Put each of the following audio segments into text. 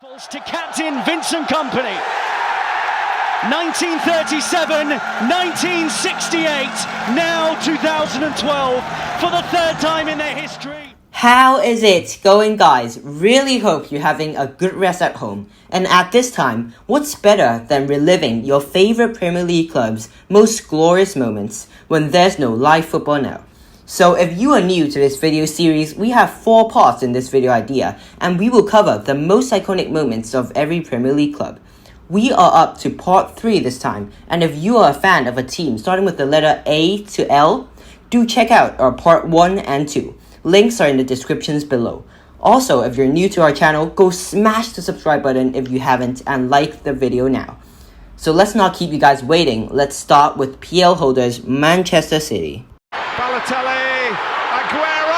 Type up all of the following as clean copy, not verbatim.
To captain Vincent Kompany. 1937, 1968, now 2012, for the third time in their history. How is it going, guys? Really hope you're having a good rest at home. And at this time, what's better than reliving your favorite Premier League club's most glorious moments when there's no live football now? So if you are new to this video series, we have 4 parts in this video idea, and we will cover the most iconic moments of every Premier League club. We are up to part 3 this time, and if you are a fan of a team starting with the letter A to L, do check out our part 1 and 2. Links are in the descriptions below. Also, if you're new to our channel, go smash the subscribe button if you haven't and like the video now. So let's not keep you guys waiting. Let's start with PL holders Manchester City. BALOTELLI, AGUEROOO!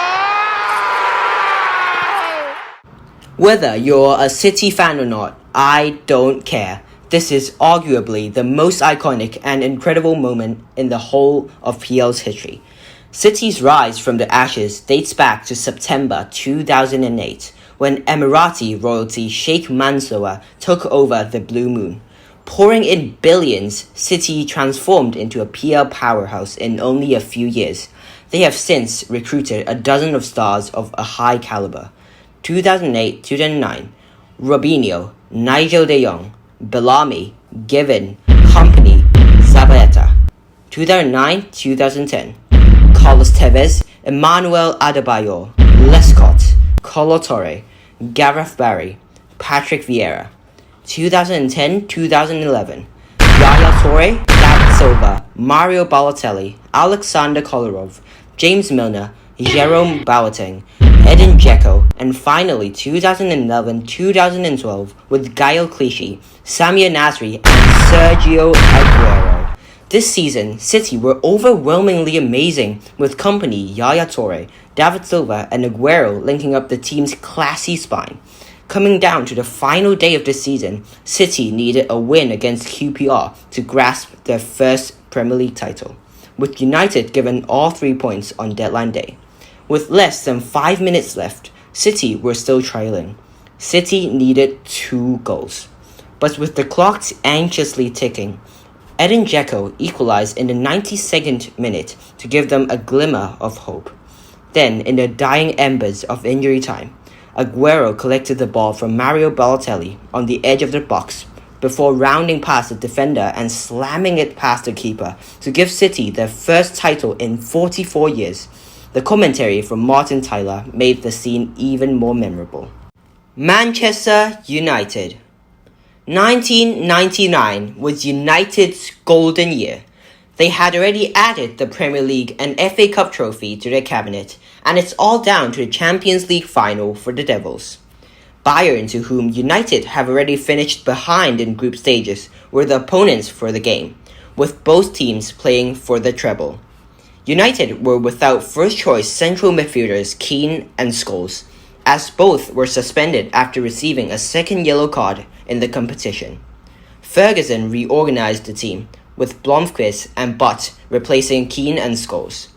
Whether you're a City fan or not, I don't care. This is arguably the most iconic and incredible moment in the whole of PL's history. City's rise from the ashes dates back to September 2008, when Emirati royalty Sheikh Mansour took over the Blue Moon. Pouring in billions, City transformed into a PL powerhouse in only a few years. They have since recruited a dozen of stars of a high caliber. 2008-2009, Robinho, Nigel de Jong, Bellamy, Given, Kompany, Zabaleta. 2009-2010, Carlos Tevez, Emmanuel Adebayor, Lescott, Colo Torre, Gareth Barry, Patrick Vieira. 2010-2011, Yaya Toure, David Silva, Mario Balotelli, Alexander Kolarov, James Milner, Jerome Boateng, Edin Dzeko, and finally 2011-2012 with Gael Clichy, Samir Nasri, and Sergio Aguero. This season, City were overwhelmingly amazing, with Kompany, Yaya Toure, David Silva, and Aguero linking up the team's classy spine. Coming down to the final day of the season, City needed a win against QPR to grasp their first Premier League title, with United given all 3 points on deadline day. With less than 5 minutes left, City were still trailing. City needed 2 goals. But with the clock anxiously ticking, Edin Dzeko equalized in the 92nd minute to give them a glimmer of hope. Then, in the dying embers of injury time, Aguero collected the ball from Mario Balotelli on the edge of the box before rounding past the defender and slamming it past the keeper to give City their first title in 44 years. The commentary from Martin Tyler made the scene even more memorable. Manchester United. 1999 was United's golden year. They had already added the Premier League and FA Cup trophy to their cabinet, and it's all down to the Champions League final for the Devils. Bayern, to whom United have already finished behind in group stages, were the opponents for the game, with both teams playing for the treble. United were without first-choice central midfielders Keane and Scholes, as both were suspended after receiving a second yellow card in the competition. Ferguson reorganized the team, with Blomqvist and Butt replacing Keane and Scholes,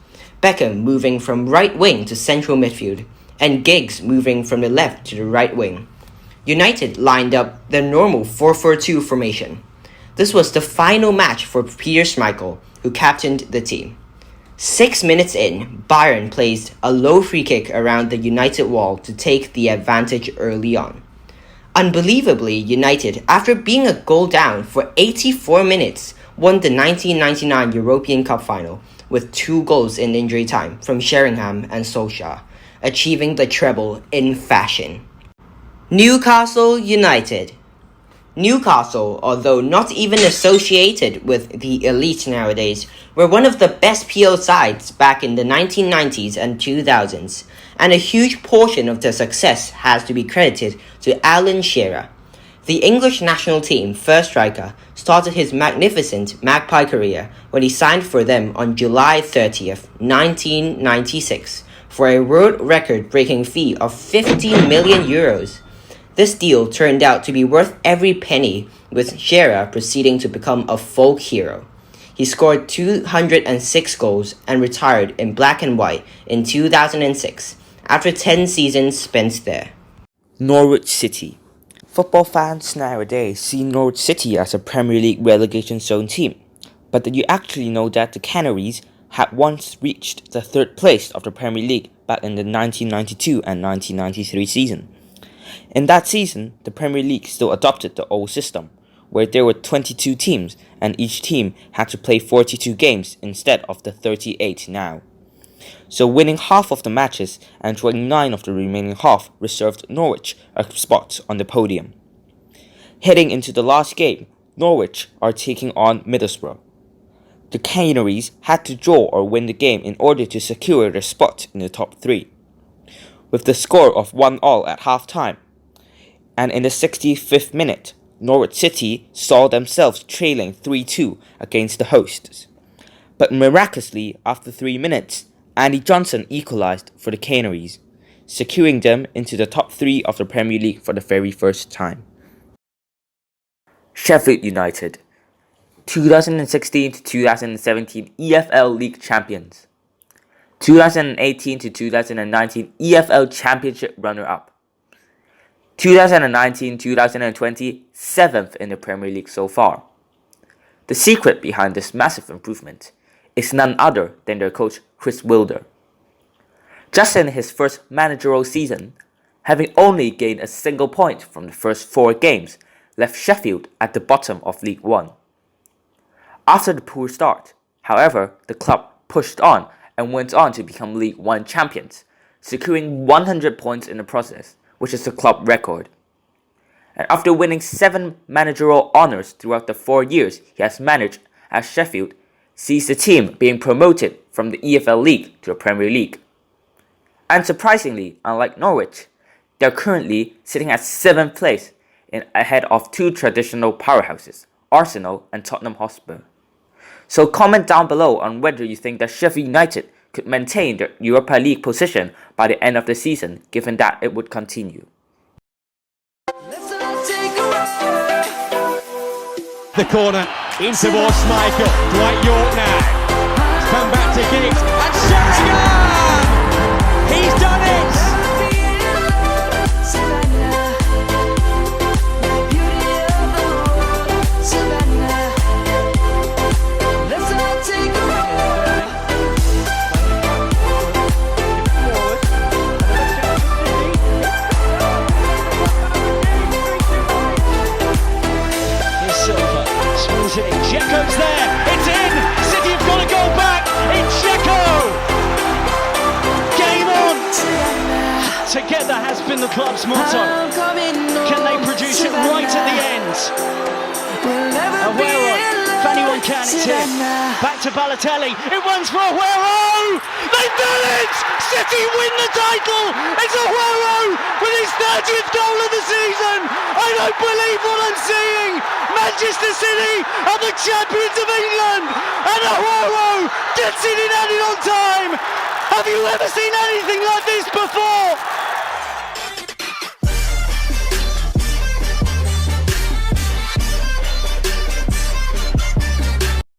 Beckham moving from right wing to central midfield, and Giggs moving from the left to the right wing. United lined up the normal 4-4-2 formation. This was the final match for Peter Schmeichel, who captained the team. 6 minutes in, Bayern placed a low free kick around the United wall to take the advantage early on. Unbelievably, United, after being a goal down for 84 minutes, won the 1999 European Cup final with 2 goals in injury time from Sheringham and Solskjaer, achieving the treble in fashion. Newcastle United. Newcastle, although not even associated with the elite nowadays, were one of the best PL sides back in the 1990s and 2000s, and a huge portion of their success has to be credited to Alan Shearer. The English national team first striker started his magnificent Magpie career when he signed for them on July 30th, 1996, for a world record-breaking fee of €50 million. This deal turned out to be worth every penny, with Shearer proceeding to become a folk hero. He scored 206 goals and retired in black and white in 2006, after 10 seasons spent there. Norwich City. Football fans nowadays see Norwich City as a Premier League relegation zone team, but did you actually know that the Canaries had once reached the third place of the Premier League back in the 1992 and 1993 season? In that season, the Premier League still adopted the old system, where there were 22 teams and each team had to play 42 games instead of the 38 now. So winning half of the matches and drawing 9 of the remaining half reserved Norwich a spot on the podium. Heading into the last game, Norwich are taking on Middlesbrough. The Canaries had to draw or win the game in order to secure their spot in the top 3. With the score of 1-1 at half-time, and in the 65th minute, Norwich City saw themselves trailing 3-2 against the hosts. But miraculously, after 3 minutes, Andy Johnson equalised for the Canaries, securing them into the top 3 of the Premier League for the very first time. Sheffield United, 2016 to 2017 EFL League champions, 2018 to 2019 EFL Championship runner-up, 2019-2020 7th in the Premier League so far. The secret behind this massive improvement is none other than their coach Chris Wilder. Just in his first managerial season, having only gained a single point from the first 4 games, left Sheffield at the bottom of League One. After the poor start, however, the club pushed on and went on to become League One champions, securing 100 points in the process, which is the club record. And after winning 7 managerial honours throughout the 4 years he has managed as Sheffield, sees the team being promoted from the EFL League to the Premier League. And surprisingly, unlike Norwich, they are currently sitting at 7th place ahead of 2 traditional powerhouses, Arsenal and Tottenham Hotspur. So comment down below on whether you think that Sheffield United could maintain their Europa League position by the end of the season, given that it would continue. The corner in towards Michael. Dwight York now. Come back to Giggs. And Sheringham! He's done it! Dzeko's there, it's in! City have got to go back! It's Dzeko! Game on! Together has been the club's motto. Can they produce it right at the end? Aguero, if anyone can, it's him. Back to Balotelli, it runs for Aguero! They've done it! City win the title! It's Aguero with his 30th goal of the season! I don't believe what I'm seeing! Manchester City are the champions of England! And Aguero gets it in added on time! Have you ever seen anything like this before?